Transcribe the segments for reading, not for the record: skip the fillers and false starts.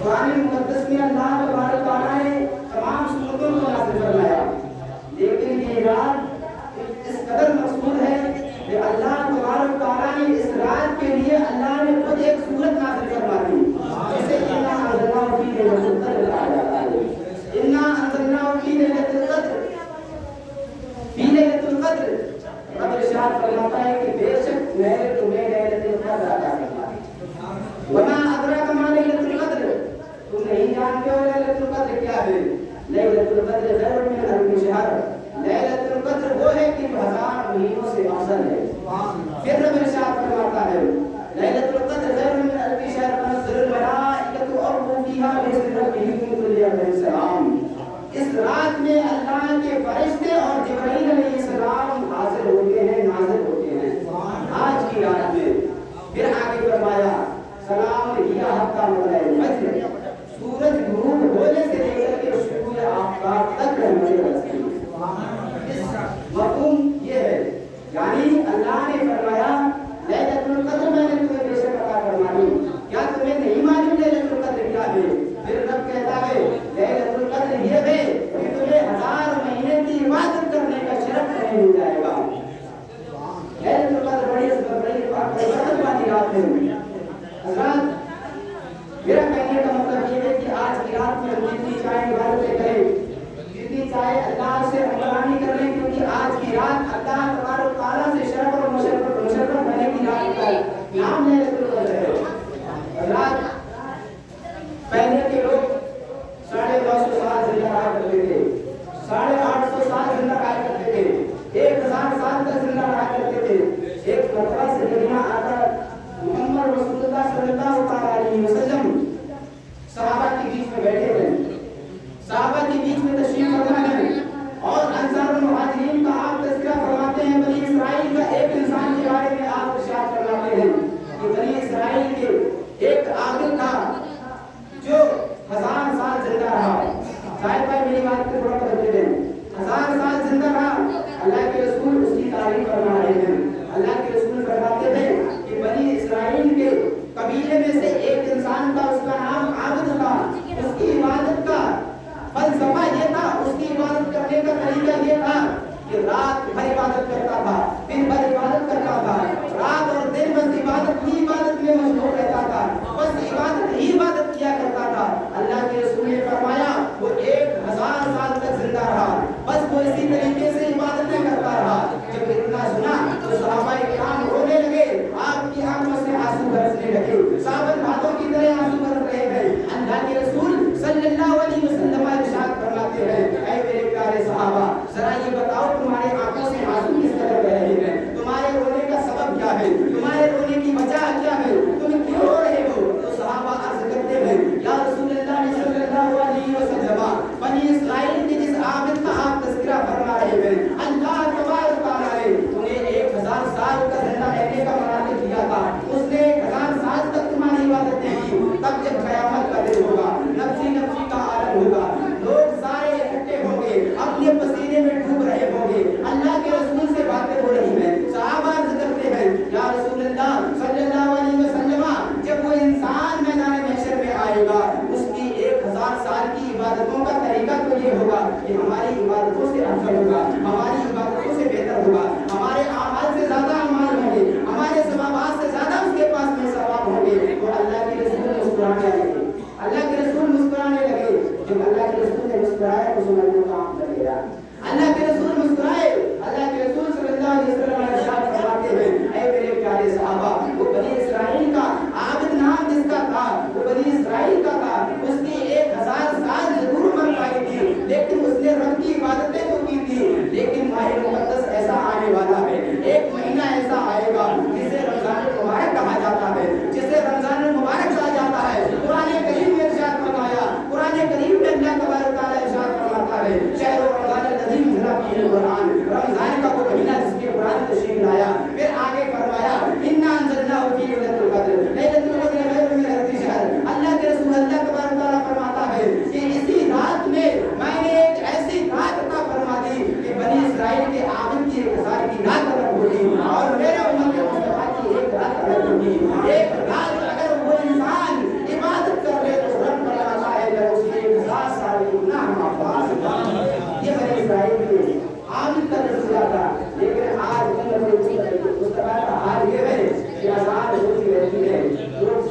قرآن مقدس میں اللہ تبارک تعالیٰ نے تمام سورتوں کو نازل فرمایا، لیکن یہ رات اس قدر مقصود ہے کہ اللہ تبارک تعالیٰ نے اس رات کے لیے اللہ نے خود ایک سورت نازل فرما دی، جسے اِنَّا أَنزَلْنَاهُ فِي لَيْلَةِ الْقَدْرِ کہا جاتا ہے۔ اِنَّا أَنزَلْنَاهُ فِي لَيْلَةِ الْقَدْرِ، فِي لَيْلَةِ الْقَدْرِ رب ارشاد فرماتا ہے کہ بے شک میں نے تمہیں ليلة القدر عطا فرمایا۔ وَمَا أَدْرَاكَ مَا لَيْلَةُ الْقَدْرِ، تم نہیں جانتے ہو ليلة القدر کیا ہے؟ ليلة القدر خیر من ألف شہر، ليلة القدر وہ ہے کہ 1000 مہینوں سے افضل ہے۔ پھر رب ارشاد فرماتا ہے ليلة القدر خیر من ألف شہر تنزل الملائکۃ والروح فیہا بإذن ربہم من کل امر سلام۔ اس رات میں اللہ کے فرشتے اور جبرائیل علیہ السلام حاضر ہوتے ہیں، نازل ہوتے ہیں آج کی رات میں۔ پھر آگے فرمایا سلام ہی حتی مطلع الفجر، سورج غروب ہونے سے لے کر کے شروع آفتاب تک رہنے والی۔ مفہوم یہ ہے، یعنی اللہ نے فرمایا ليلة القدر میں نے تمہیں بے شک عطا فرمائی، کیا تمہیں نہیں معلوم ليلة القدر کیا ہے؟ پھر رب کہتا ہے ليلة القدر یہ ہے کہ تمہیں 1000 مہینے کی عبادت کرنے کا شرف نہیں مل جائے گا۔ ليلة القدر بڑی برکت والی رات ہے۔ حضرات میرا کہنے کا مطلب یہ ہے کہ آج کی رات میں ہم جتنی چاہے عبادتیں کریں، جتنی چاہے اللہ سے عمرانی کر لیں، کیونکہ آج کی رات اللہ تبارک تعالیٰ سے شرف اور مشرف ہونے کی رات کا نام ليلة القدر ہے۔ حضرات پہلے کے لوگ 950 سال زندہ رہا کرتے تھے، 850 سال زندہ رہا کرتے تھے، 1000 سال تک زندہ رہا کرتے تھے۔ ایک مرتبہ سیدنا آقا محمد رسول اللہ صلی اللہ علیہ وسلم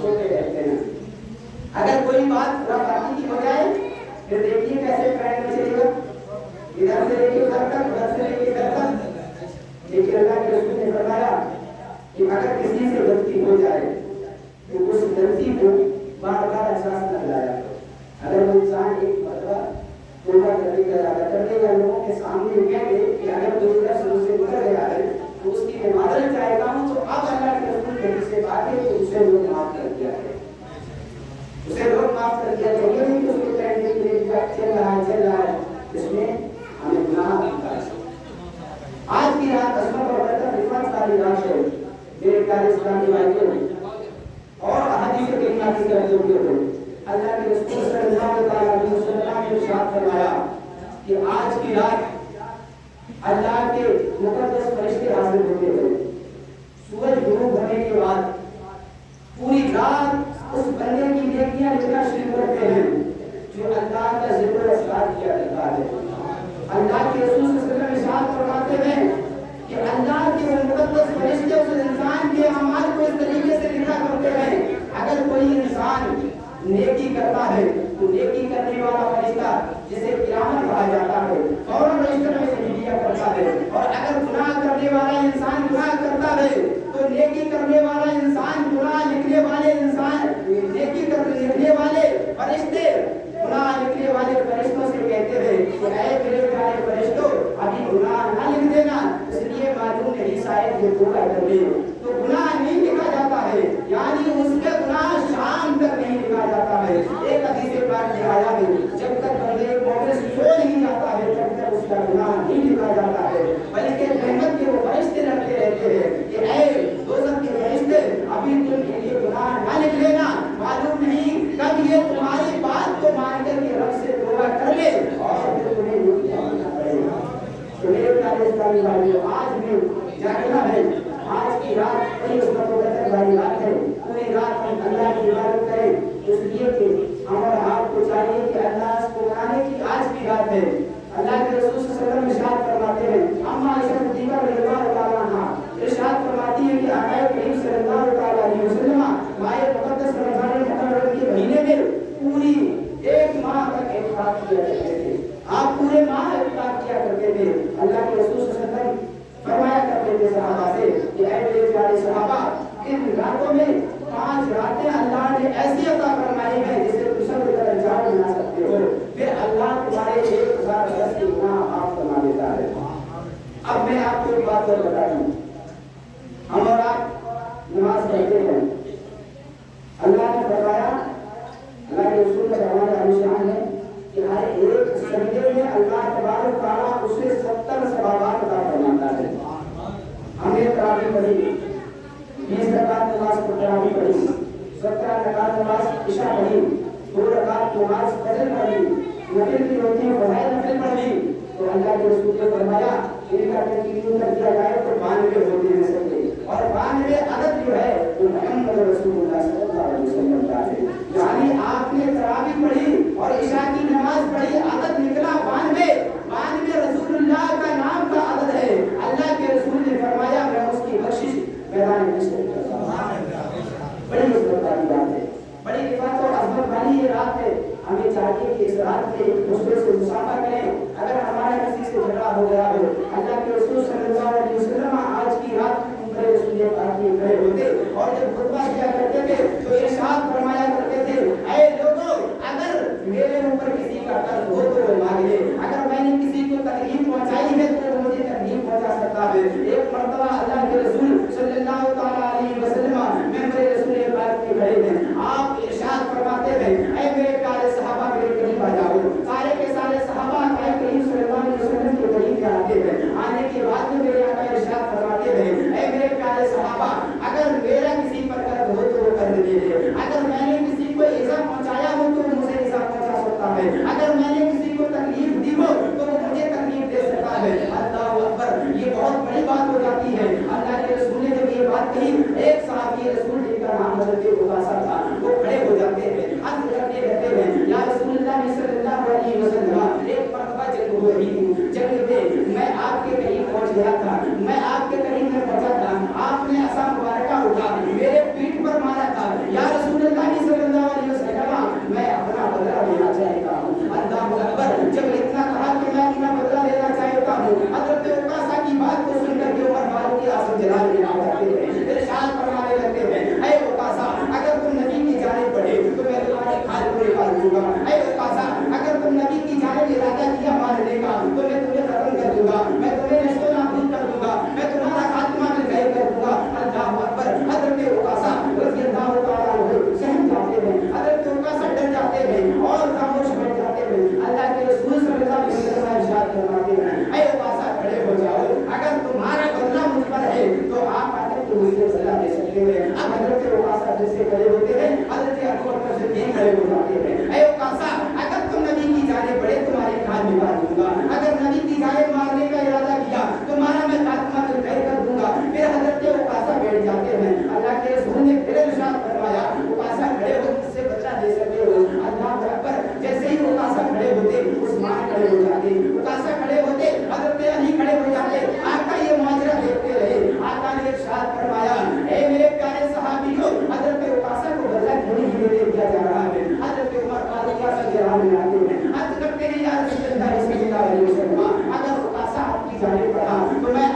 सोते रहते हैं। अगर कोई बात खुराफाती की हो जाए फिर देखिए कैसे ट्रेंड में चलेगा, इधर से लेके उधर तक, उधर से लेके इधर तक। लेकिन अल्लाह के रसूल ने फरमाया कि अगर किसी से गलती हो जाए तो उस गलती को बार बार एहसास न दिलाया। अगर वो इंसान एक मरतबा तौबा करने का इरादा कर ले या लोगों के सामने कह दे कि अगर कोई नफ्स मुझसे गुजर गया है तो उसकी मैं मादरत चाहेगा हूँ, तो अब अल्लाह के रसूल के से बात है कि उसे लोग माफ कर दिया है, उसे लोग माफ कर दिया है। ये नहीं कि उसके ट्रेंड में चल रहा है, इसमें हमें गुनाह बनता है। आज की रात अजमत और बरकत रिफत वाली रात है मेरे प्यारे इस्लामी भाइयों, और अहदीस के करीमा की तरफ जोड़ते हो। अल्लाह के रसूल सल्लल्लाहु अलैहि वसल्लम ने इरशाद फरमाया कि आज की रात अल्लाह के मुकद्दस फरिश्ते हाजिर होते हैं। सूरज गुरूब होने के बाद पूरी रात उस बंदे की नेकियां लिखना शुरू करते हैं जो अल्लाह का जिक्र और इस्लाह किया करता है। अल्लाह के रसूल सल्लल्लाहु अलैहि वसल्लम इरशाद फरमाते हैं कि अल्लाह के मुकद्दस फरिश्ते उस इंसान के अमाल को इस तरीके से लिखा करते हैं, अगर कोई इंसान नेकी करता है तो नेकी करने वाला फरिश्ता जिसे किरामत कहा जाता है फौरन रजिस्टर में लिख दिया करता है, और अगर गुनाह करने वाला इंसान गुनाह करता है तो नेकी करने वाला इंसान गुनाह लिखने वाले इंसान नेकी लिखने वाले फरिश्ते गुनाह लिखने वाले फरिश्तों से कहते हैं कि ऐ मेरे प्यारे फरिश्तों अभी गुनाह ना लिख देना, इसलिए मालूम नहीं शायद ये पूरा कर ले। तो गुनाह नहीं लिखा जाता है, यानी उसके गुनाह शाम तक नहीं लिखा जाता है। एक हदीस पाक में आया है जब तक बंदे मोमिन सो नहीं जाता है तब तक उसका गुनाह नहीं लिखा जाता है, बल्कि रहमत के वो फरिश्ते रखते रहते हैं कि ऐ दोज़ख के फरिश्ते अभी तुम ये गुनाह ना लिख लेना, मालूम नहीं कब ये तुम्हारी बात को मानकर के रब से तौबा कर ले और फिर तुम्हें नेकी करना पड़ेगा। तो मेरे प्यारे इस्लामी भाइयों, आज भी जागना है, आज की रात बड़ी उम्मत को बरकत वाली रात है। पूरी रात हम अल्लाह की इबादत करें, इसलिए कि हम और आपको चाहिए कि अल्लाह को मनाने की आज की रात है। अल्लाह के रसूल सल्लल्लाहु अलैहि वसल्लम इरशाद फरमाते हैं, अम्मा आयशा सिद्दीक़ा रज़ियल्लाहु तआला अन्हा इरशाद फरमाती है कि आका करीम सल्लल्लाहु तआला अलैहि वसल्लम माह मुक़द्दस रमज़ान मुकर्रम के महीने में पूरी एक माह तक इत्काफ किया करते थे। आप पूरे माह इत्काफ किया करते थे। अल्लाह के रसूल सल्लल्लाहु अलैहि वसल्लम फरमाया करते थे सहाबा से कि ऐ मेरे प्यारे सहाबा, इन रातों में 5 रातें अल्लाह ने ऐसी अता फरमाई है जिसे तुम सब कर जाओ बना सकते हो, फिर अल्लाह तुम्हारे 1000 बरस के गुनाह माफ फरमा देता है। अब मैं आपको एक बात और बता दूं, हम और आप नमाज पढ़ते हैं, अल्लाह ने फरमाया, अल्लाह के रसूल का फरमाना अलीशान है कि हर एक सजदे में अल्लाह तबारक तआला उसे 70 सवाबात अता फरमाता है। हमने तरावी पढ़ी, 20 रकात नमाज को तरावी पढ़ी, 17 रकात नमाज इशा पढ़ी, 2 रकात नमाज फजर पढ़ी, नफिल की होती है फज़ाइल नफिल पढ़ी, तो अल्लाह के रसूल ने फरमाया इनका तकरीर कर दिया जाए तो 92 होते हैं सबके, और 92 अदद जो है वो मोहम्मद रसूलुल्लाह सल्लल्लाहु अलैहि वसल्लम का है। यानी आपने तरावी पढ़ी और इशा की नमाज पढ़ी, अदद निकला 92 रसूलुल्लाह का नाम का अदद है। अल्लाह के रसूल ने फरमाया मैं उसकी बख्शिश मैदान में करता हूं। बड़ी इज्जत वाली बात है, बड़ी इबादत और अज़मत वाली ये रात है। हमें चाहिए कि इस रात में एक दूसरे से मुसाफा करें। अगर हमारा किसी से झगड़ा हो गया हो, अल्लाह के रसूल सल्लल्लाहु अलैहि वसल्लम आज की रात खड़े होते और जब खुतबा किया करते थे तो इरशाद फरमाया करते थे, ऐ लोगों, अगर मेरे ऊपर किसी का कर्ज हो तो वो मांग ले, अगर मैंने किसी को तकलीफ पहुंचाई है तो मुझे तकलीफ पहुंचा सकता है। एक मर्तबा अल्लाह के रसूल सल्लल्लाहु तआला अलैहि वसल्लम मेरे रसूल पाक के खड़े हैं, आप इरशाद फरमाते हैं, ऐ मेरे प्यारे सहाबा मेरे करीब आ जाओ। सारे के सारे सहाबा आए करीब सल्लल्लाहु अलैहि वसल्लम के करीब आते हैं। आने के बाद में मेरे आका इरशाद फरमाते हैं, ऐ मेरे प्यारे सहाबा, अगर मेरा किसी पर कर्ज हो तो वो कर्ज दे दे, अगर मैंने किसी को इज़ा पहुंचाया हो तो मुझे इज़ा पहुंचा सकता है, अगर मैंने किसी को तकलीफ दी हो तो वो मुझे तकलीफ दे सकता है। अल्लाहू अकबर, ये बहुत बड़ी बात हो जाती है। अल्लाह के रसूल ने जब ये बात कही, एक साहबी रसूल जिनका नाम हज़रत उकाशा था, वो खड़े हो जाते हैं, अर्ज़ करने लगते हैं, या रसूलुल्लाह सल्लल्लाहु अलैहि वसल्लम, एक मरतबा जंग हो रही थी, जंग में मैं आपके करीब पहुंच गया था, मैं आपके करीब में पहुंचा था, आपने असा मुबारका उठा मेरे पीठ पर मारा था, या रसूल किया जा रहा है। हज़रत उमर फारूक में आते हैं, अर्ज़ करते हैं या रसूल अल्लाह सल्लल्लाहु अलैहि वसल्लम, अगर उकासा आपकी जानिब बढ़ा तो मैं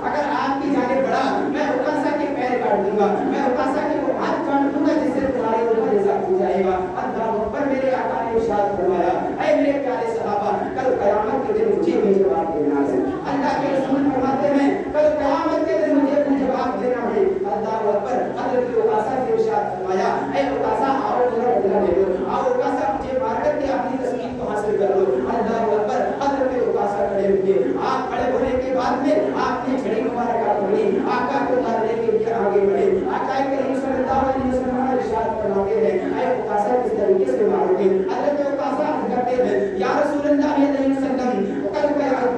अगर आपकी जानिब बढ़ा मैं उकासा के पैर काट दूंगा, मैं उकासा के वो हाथ काट दूंगा जिससे तुम्हारे ऊपर हिसाब हो जाएगा। अल्लाह अकबर। मेरे आका ने इरशाद फरमाया, ऐ मेरे प्यारे सहाबा, कल क़यामत के दिन मुझे भी जवाब देना है। अल्लाह के रसूल फरमाते हैं, कल क़यामत के दिन मुझे भी जवाब देना है। अल्लाह अकबर। हज़रत उकासा ने इरशाद फरमाया, ऐ उकासा आओ मेरा बदला ले लो, आओ उकासा मुझे मार करके अपनी तस्वीर को हासिल कर लो। अल्लाह अकबर। हज़रत उकासा खड़े हुए, आप खड़े होने के बाद में आपने छड़ी मुबारक पकड़ी, आका को मारने के लिए आगे बढ़े। आका करीम सल्लल्लाहु अलैहि वसल्लम इरशाद फरमाते हैं, ऐ उकासा किस तरीके से मारोगे? हज़रत उकासा कहते हैं, या रसूल अल्लाह सल्लल्लाहु अलैहि वसल्लम, कल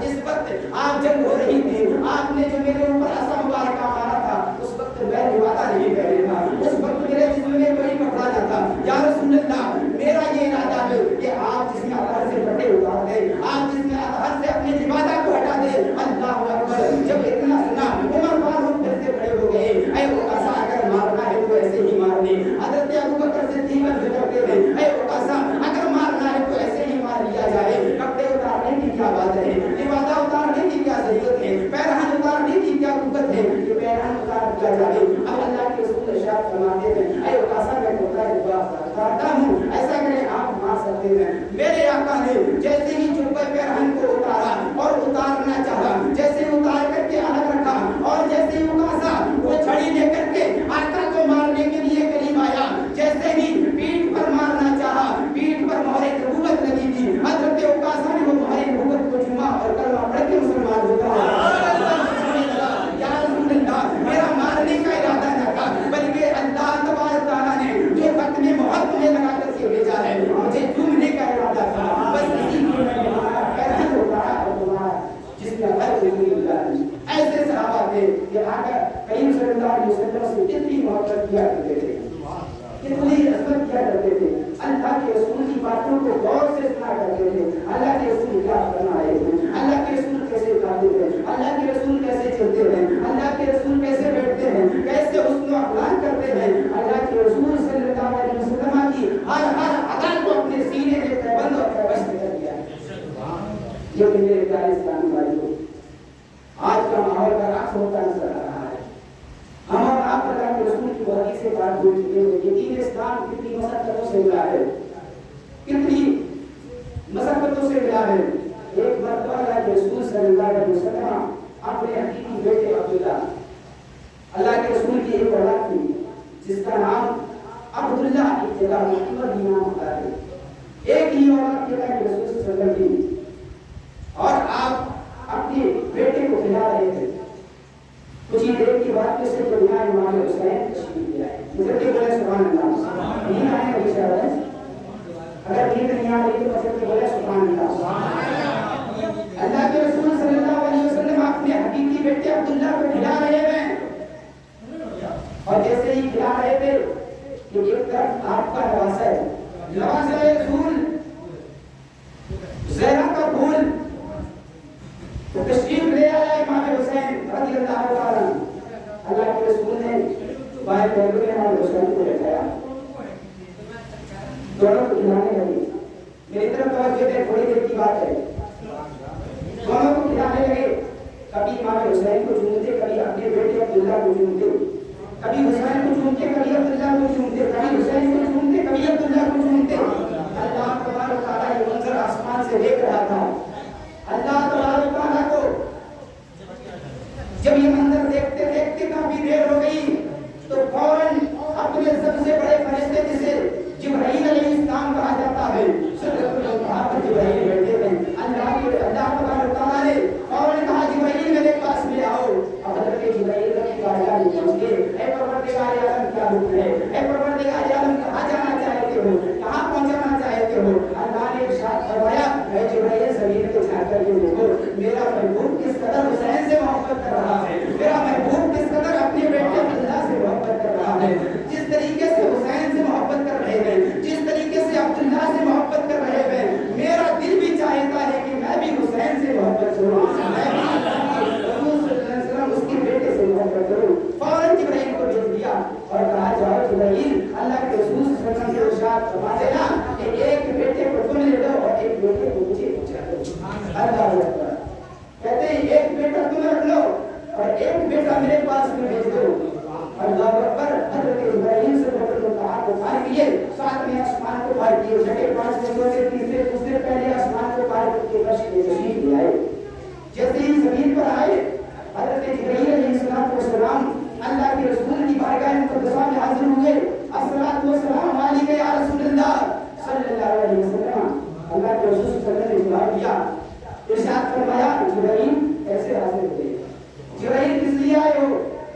जिस वक्त आप जंग हो रही थी, आपने जो मेरे ऊपर असा मुबारक मारा था, उस वक्त मैं निवादा नहीं कर रहा था, उस वक्त मेरे जिस्म में कोई कपड़ा ना था। या रसूल अल्लाह, मेरा ये इरादा है कि आप जिसमें अतहर से बटे उतार दे, आप जिसमें अतहर से अपने निवादा को हटा दे। अल्लाह अकबर। जब इतना सुना उमर फारूक फिर से खड़े हो गए, ऐ उकासा अगर मारना है तो ऐसे ही मारने। हज़रत अबू बकर सिद्दीक़ कहते हैं, ऐ उकासा अगर मारना है तो ऐसे ही मार लिया जाए, कपड़े उतारने की क्या बात है, निवादा उतारने की क्या जरूरत है, पैरहन उतारने की क्या कुव्वत है कि पैरहन उतार दिया जाए। अब अल्लाह के रसूल इरशाद फरमाते हैं, ऐ उकासा मैं उतारता हूँ, ऐसा करें आप मार सकते हैं। मेरे आका ने जैसे ही जुब्बे पैरहन को उतारा और उतारना चाहा, जैसे उतार करके अलग रखा और जैसे ही उकासा वो छड़ी लेकर के आका को मारने के लिए करीब आया, जैसे ही पीठ पर मारना चाहा, पीठ पर मोहरे नबूवत लगी थी। हज़रत उकासा ने वो मोहरे नबूवत को चूमा और कलमा पढ़ के मुसलमान हो गया। या रसूल अल्लाह, मेरा मारने का इरादा न था, बल्कि अल्लाह तबारक तआला ने जो खत्मे मोहब्बत में लगा करके भेजा है, मुझे चूमने का इरादा था। बस इसी लिए मैंने मारा, पैरहन उतारा और तुम्हारा जिसमें हर ऐसे सहाबा थे कि आका करीम सल्लल्लाहु अलैहि वसल्लम से कितनी मोहब्बत किया करते थे, कितनी इज्जत किया करते थे, अल्लाह के रसूल की बातों को गौर से सुना करते थे। अल्लाह के रसूल क्या फरमाए थे, अल्लाह के रसूल कैसे खाते थे, अल्लाह के रसूल कैसे चलते हैं, अल्लाह के रसूल कैसे बैठते हैं, कैसे हुस्न अखलाक करते हैं। अल्लाह के रसूल सल्लल्लाहु अलैहि वसल्लम की हर अदा को अपने सीने में पैबंद और पैबस्त कर दिया। ये मेरे प्यारे इस्लामी भाइयों, आज का माहौल का रास होता नजर आ रहा है। हम और आप अल्लाह के रसूल की वही से बात भूल चुके हैं कि दीन इस्लाम कितनी मशक्कतों से मिला है, कितनी मशक्कतों से मिला है। एक मरतबा अल्लाह के रसूल सल्लल्लाहु अलैहि वसल्लम अपने हकीकी बेटे अब्दुल्ला, अल्लाह के रसूल की एक औलाद थी जिसका नाम अब्दुल्ला की जगह मोहम्मद भी नाम होता है। एक ही औलाद के अल्लाह के रसूल सल्लल्लाहु अलैहि वसल्लम और आप अपने बेटे को खिला रहे थे। कुछ ही देर की बात से जब यहाँ इमाम हुसैन तशरीफ ले आए, मुझे बोले सुभान अल्लाह, नींद आए अभी शायद, अगर नींद नहीं आ रही तो मुझे बोले सुभान अल्लाह। अल्लाह के रसूल सल्लल्लाहु अलैहि वसल्लम अपने हकीकी बेटे अब्दुल्ला को खिला रहे हैं और जैसे ही खिला रहे थे कि एक तरफ आपका नवासा है, नवासा रसूल ज़हरा का फूल तो तशरीफ ले आया इमाम हुसैन रज़ियल्लाहु ताला। अल्लाह के रसूल ने बाएं पैर में इमाम हुसैन को बैठाया, दोनों को खिलाने लगे। मेरी तरफ तवज्जो दें, थोड़ी देर की बात है। दोनों को खिलाने लगे, कभी इमाम हुसैन को चूमते, कभी अपने बेटे अब्दुल्ला को चूमते, कभी हुसैन को चूमते, कभी अब्दुल्ला को चूमते, कभी हुसैन को चूमते, कभी अब्दुल्ला को चूमते। अल्लाह तबारक तआला ये मंजर आसमान से देख रहा था। अल्लाह तबारक तआला को जब ये मंजर देखते देखते काफी देर हो गई तो फौरन अपने सबसे बड़े फरिश्ते जिसे जिब्राइल अलैहिस्सलाम कहा जाता है, जिब्राइल बैठे थे। अल्लाह तबारक तआला ने फौरन कहा, जिब्राइल मेरे पास में आओ। अब हज़रत जिब्राइल की बारगाह में पहुंच गए। ऐ परवरदिगार आलम क्या हुक्म है, ऐ परवरदिगार आलम कहां जाना चाहते हो, कहां पहुंचना चाहते हो? अल्लाह ने इरशाद फरमाया, ऐ जिब्राइल ज़मीन पे जाकर के देखो मेरा महबूब किस कदर हुसैन से मोहब्बत कर रहा है, मेरा महबूब किस कदर अपने बेटे अब्दुल्ला से मोहब्बत कर रहा है। जिस तरीके से हुसैन से मोहब्बत कर रहे हैं, जिस तरीके से अब्दुल्ला से मोहब्बत कर रहे हैं, मेरा दिल भी चाहता है कि मैं भी हुसैन से मोहब्बत करूं, मैं भी रसूल सल्लल्लाहु अलैहि वसल्लम उसके बेटे से मोहब्बत करूं। फौरन जिब्राइल को भेज दिया और कहा, जाओ जिब्राइल, अल्लाह के रसूल सल्लल्लाहु अलैहि वसल्लम से इरशाद इरशाद फरमाते ना कि एक बेटे को तुम ले लो और एक बेटे को मुझे पहुंचा दो। अल्लाह अकबर। कहते हैं एक बेटा तुम रख लो और एक बेटा मेरे पास में भेज दो। अल्लाह अकबर। हजरत इब्राहिम से कहा को पार किए, सातवें आसमान को पार किए, छठे पांचवें चौथे तीसरे दूसरे पहले आसमान को पार करके तशरीफ ले आए। जैसे ही जमीन पर आए हजरत जिब्रील अलैहिस्सलाम अल्लाह के रसूल की बारगाह मुक़द्दसा में हाजिर हुए। अस्सलातु वस्सलाम अलैका या रसूलल्लाह सल्लल्लाहु अलैहि वसल्लम। अल्लाह के रसूल सल्लल्लाहु अलैहि वसल्लम ने जवाब दिया, इरशाद फरमाया जिब्रील कैसे हाजिर हुए, जिब्रील किस लिए आए हो?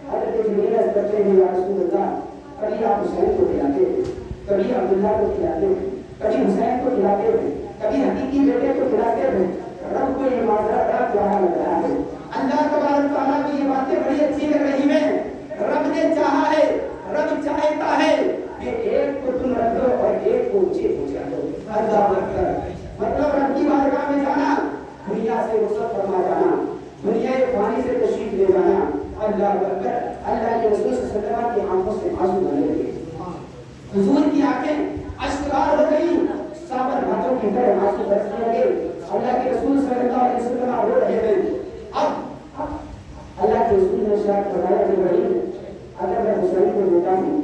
हजरत जिब्रील अर्ज़ करते हैं या रसूलल्लाह कभी आप हुसैन को खिलाते थे, कभी अब्दुल्ला को खिलाते थे, कभी हुसैन को खिलाते थे, कभी हकीकी बेटे को खिलाते थे। रब को ये माजरा बड़ा प्यारा लग रहा है। अल्लाह तबारक व तआला को ये बातें बड़ी अच्छी लग रही हैं। रब ने चाहा है, रब चाहता है कि एक को तुम रख दो और एक को ऊंचे पहुंचा दो। अल्लाह अकबर। मतलब रब की बारगाह में जाना, दुनिया से रुखसत फरमा जाना, दुनिया के पानी से तशरीफ ले जाना। अल्लाह अकबर। अल्लाह के रसूल सल्लल्लाहु अलैहि वसल्लम की आंखों से आंसू बहने लगे, हुजूर की आंखें अश्कबार हो गई, साबर हाथों की तरह आंसू बरसने लगे। अल्लाह के रसूल सल्लल्लाहु अलैहि वसल्लम रो रहे हैं। अब अल्लाह के रसूल ने इरशाद फरमाया कि भाई अगर मैं हुसैन को देता हूँ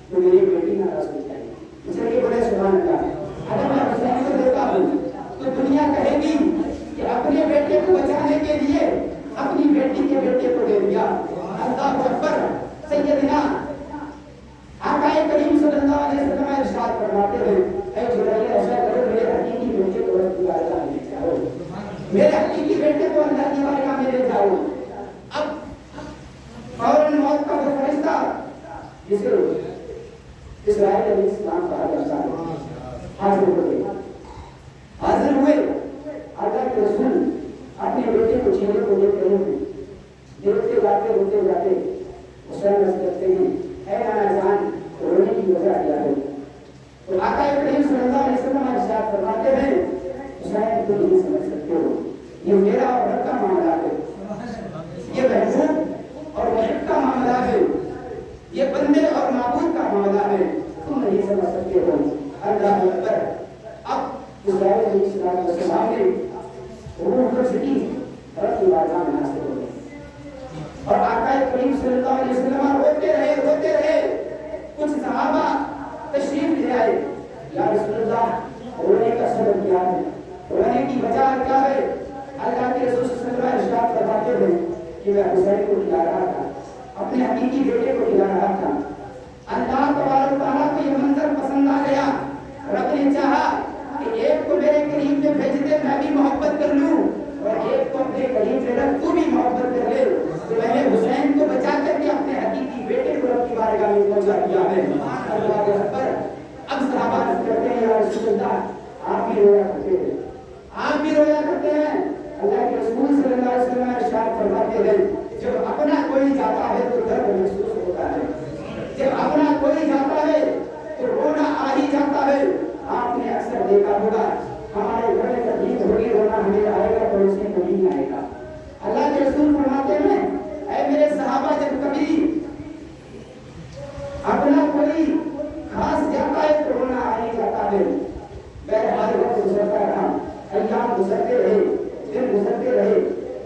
तो मेरी बेटी नाराज हो जाएगी। इसलिए बड़े सुभान अल्लाह। अगर मैं हुसैन को देता हूँ तो दुनिया कहेगी कि अपने बेटे को बचाने के लिए अपनी बेटी के बेटे को दे दिया। अल्लाह अकबर। सैयदना आकाए करीम सल्लल्लाहु अलैहि वसल्लम इरशाद फरमाते हैं, ऐ जिब्रील ऐसा करो मेरे हकीकी बेटे को रब की बारगाह में ले जाओ, मेरे हकीकी बेटे को अल्लाह की बारगाह में ले जाओ। अब फौरन मौत का वो फरिश्ता जिसे इस्राईल अलैहिस्सलाम कहा जाता है हाजिर हुए। अल्लाह के रसूल अपने बेटे को छीनने को लेते हैं, देखते जाते रोते जाते हुसैन अर्ज़ करते हैं, ऐ नाना जान रोने की वजह क्या है? तो आका करीम सल्लल्लाहु अलैहि वसल्लम इरशाद फरमाते हैं, हुसैन तुम नहीं समझ सकते हो, ये मेरा और रब का मामला है, ये महबूब और मुहिब का मामला है, ये बंदे और माबूद का मामला है, तुम नहीं समझ सकते हो। अल्लाह अकबर। अब इस्राईल अलैहिस्सलाम ने रूह को सिटी रब की बारगाह में हाजिर हो गए और आका करीम सल्लल्लाहु अलैहि वसल्लम रोते रहे। कुछ सहाबा तशरीफ ले आए, या रसूलल्लाह रोने का सबब क्या है, रोने की वजह क्या है? अल्लाह के रसूल सल्लल्लाहु अलैहि वसल्लम इरशाद फरमाते हैं कि मैं हुसैन को खिला रहा था, अपने हकीकी बेटे को खिला रहा था। अल्लाह तबारक व तआला को ये मंजर पसंद आ गया। रब ने चाहा कि एक को मेरे करीब में भेज दे, मैं भी मोहब्बत कर लूं, और एक को अपने करीब में रख, तू भी मोहब्बत कर ले। तो मैंने हुसैन को बचा करके अपने हकीकी बेटे को रब की बारगाह में पहुंचा दिया है। अल्लाह अकबर। अब सहाबा कहते हैं, या रसूलल्लाह आप भी रोया करते थे, आप भी रोया करते हैं। अल्लाह के रसूल सल्लल्लाहु अलैहि वसल्लम इरशाद फरमाते हैं, जब अपना कोई जाता है तो दर्द महसूस होता है, जब अपना कोई जाता है तो रोना आ ही जाता है। आपने अक्सर देखा होगा हमारे घर में तकलीफ होगी, रोना हमें आएगा तो उसमें कभी नहीं आएगा। अल्लाह के रसूल फरमाते हैं, ऐ मेरे सहाबा जब कभी अपना कोई खास जाता है तो रोना आ ही जाता है। बहरहाल वक्त गुजरता रहा, अय्याम गुजरते रहे, दिन गुजरते रहे।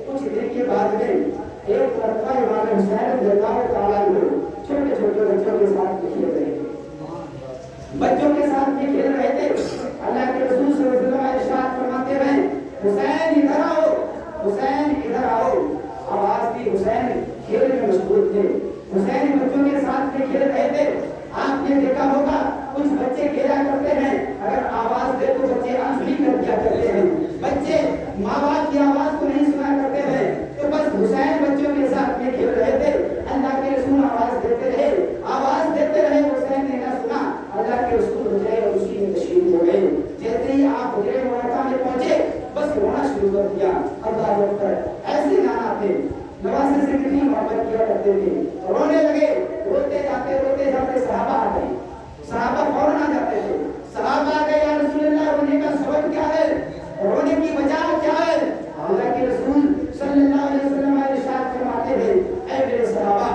कुछ दिन के बाद में एक मरतबा इमाम हुसैन रज़ियल्लाहु तआला अन्हु छोटे छोटे बच्चों के साथ खेल रहे थे, बच्चों के साथ में खेल रहे थे। अल्लाह के रसूल सल्लल्लाहु अलैहि वसल्लम इरशाद फरमाते हैं, हुसैन इधर आओ, हुसैन इधर आओ। आवाज दी, हुसैन खेल में मशगूल थे, हुसैन बच्चों के साथ में खेल रहे थे। आपने देखा होगा कुछ बच्चे खेला करते हैं, अगर आवाज दे तो बच्चे अनसुनी कर दिया करते हैं, बच्चे माँ बाप की आवाज को नहीं सुना करते हैं। तो बस हुसैन बच्चों के साथ में खेल रहे थे। अल्लाह के रसूल आवाज देते रहे, हुसैन ने ना सुना। अल्लाह के रसूल हुजरे और उसी में तशरीफ हो गए। जैसे ही आप हुजरे मुबारका में पहुंचे बस रोना शुरू कर दिया। अल्लाह अकबर। ऐसे नाना थे, नवासे से कितनी मोहब्बत किया करते थे, रोने लगे। रोते जाते सहाबा आ गए, सहाबा फौरन आ जाते थे। सहाबा आ गए, या रसूलल्लाह रोने का सबब क्या है, रोने की वजह क्या है? अल्लाह के रसूल सल्लल्लाहु अलैहि वसल्लम इरशाद फरमाते हैं, ऐ मेरे सहाबा,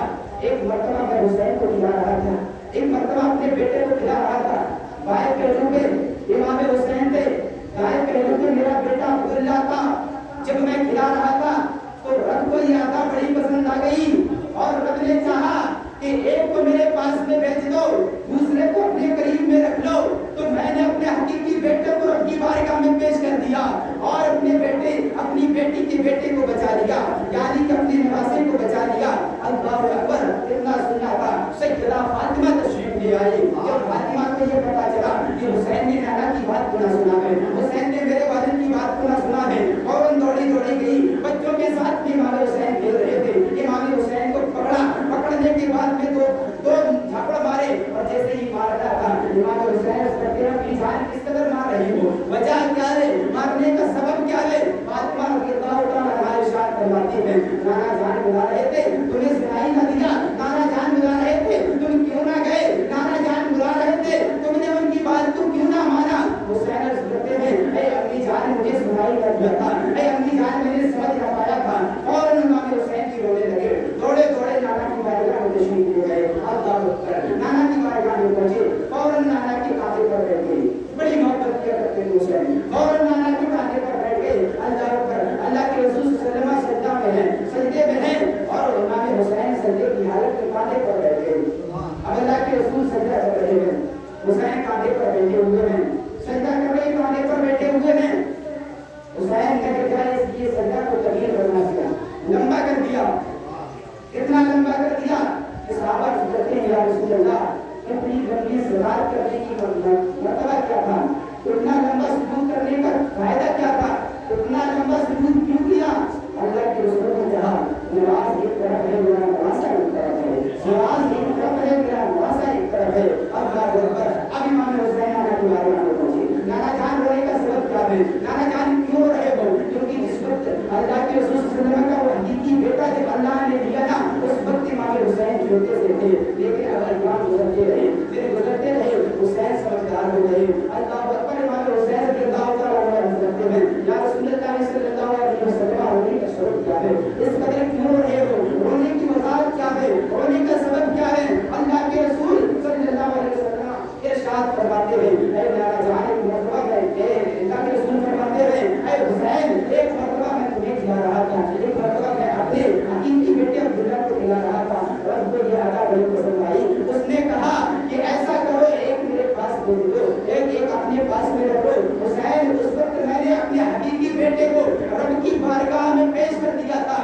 एक मर्तबा मैं हुसैन को खिला रहा था, एक मर्तबा अपने बेटे को खिला रहा था। बाहर के पहलू के इमाम हुसैन थे, दाएं पहलू पे मेरा बेटा अब्दुल्ला था। जब मैं खिला रहा था तो रब को ये अदा बड़ी पसंद आ गई और रब ने चाहा कि एक को मेरे पास में भेज दो, दूसरे को अपने करीब में रख लो। तो मैंने अपने हकीकी बेटे को रब की बारगाह में पेश कर दिया और अपने बेटे अपनी बेटी के बेटे को बचा लिया, यानी कि अपने नवासे को बचा लिया। अल्लाह अकबर। इतना सुनना था, सैयदा फातिमा तशरीफ ले आई। जब फातिमा को ये पता चला कि हुसैन ने नाना की बात को ना सुना है, हुसैन ने मेरे वालिद की बात को ना सुना है, फौरन दौड़ी दौड़ी गई। बच्चों के साथ भी इमाम हुसैन खेल रहे थे। इमाम हुसैन को पकड़ा, पकड़ने के बाद में दो झापड़ मारे और जैसे ही मार रहा था इमाम हुसैन से कहते हैं कि जान किस कदर मार रही हो, वजह क्या है, मारने का सबब क्या है। फातिमा रज़ियल्लाहु तआला इरशाद फरमाती है, नाना जान बुला रहे थे, तुम्हें सुनाई ना दिया, नाना जान बुला रहे थे, तुम क्यों ना गए, नाना जान बुला रहे थे, तुमने उनकी बात को क्यों ना माना। हुसैन अर्ज़ करते हैं, ऐ अम्मी जान मुझे सुनाई ना दिया था, ऐ अम्मी जान मैंने समझ ना पाया था। और इमाम हुसैन की रोने लगे, दौड़े दौड़े नाना की बारगाह में तशरीफ ले गए। अल्लाह अकबर। नाना की बारगाह में पहुंचे, फौरन नाना के कांधे पर बैठ गए। बड़ी मोहब्बत किया करते थे हुसैन, फौरन नाना के कांधे पर बैठ गए। अल्लाह अकबर। अल्लाह के रसूल सल्लल्लाहु अलैहि वसल्लम सजदा में हैं, सजदे में हैं और इमाम हुसैन सजदे की हालत में कांधे पर बैठ गए। अब अल्लाह के रसूल सजदा कर रहे हैं, हुसैन कांधे पर बैठे हुए हैं, सजदा कर रहे कांधे पर बैठे हुए हैं। हुसैन ने क्या इसलिए सजदा को तगीर करना किया, लंबा कर दिया। कितना लंबा कर दिया कि सहाबा कहते हैं या रसूल अल्लाह, इतनी लंबी सलात करने की मर्तबा क्या था, इतना लंबा सुजूद करने का फायदा क्या था, इतना लंबा सुजूद क्यों किया। अल्लाह के रसूल ने कहा, नमाज एक तरफ है, मेरा नवासा एक तरफ है, नमाज एक तरफ है, मेरा नवासा एक तरफ है। अल्लाह अकबर। अब इमाम हुसैन नाना की बारगाह में पहुंचे। नाना जान रोने का सबब क्या है, नाना जान क्यों रहे हो, क्योंकि जिस वक्त अल्लाह के रसूल सल्लल्लाहु अलैहि वसल्लम का वो हकीकी बेटा जब अल्लाह ने दिया ना, उस वक्त इमाम हुसैन छोटे से थे, लेकिन अगर इमाम गुजरते रहे, फिर गुजरते रहे, हुसैन समझदार हो गए। अल्लाह अकबर। इमाम हुसैन रज़ियल्लाहु तआला अन्हु कहते हैं, या रसूलुल्लाह सल्लल्लाहु अलैहि वसल्लम, रोने का सबब क्या है, इस कदर क्यों रहे हो, रोने की वजह क्या है, रोने का सबब क्या है। अल्लाह के रसूल सल्लल्लाहु अलैहि वसल्लम इरशाद फरमाते हैं, ऐ नाना जान एक मरतबा है, अल्लाह के रसूल फरमाते हैं, ऐ हुसैन एक मरतबा मैं तुम्हें खिला रहा था, एक मरतबा मैं अपने हकीकी बेटे अब्दुल्ला को खिला रहा था, रब को ये अदा बड़ी पसंद आई। उसने कहा कि ऐसा करो, एक मेरे पास भेज दो, एक अपने पास में रखो। हुसैन उस वक्त मैंने अपने हकीकी बेटे को रब की बारगाह में पेश कर दिया था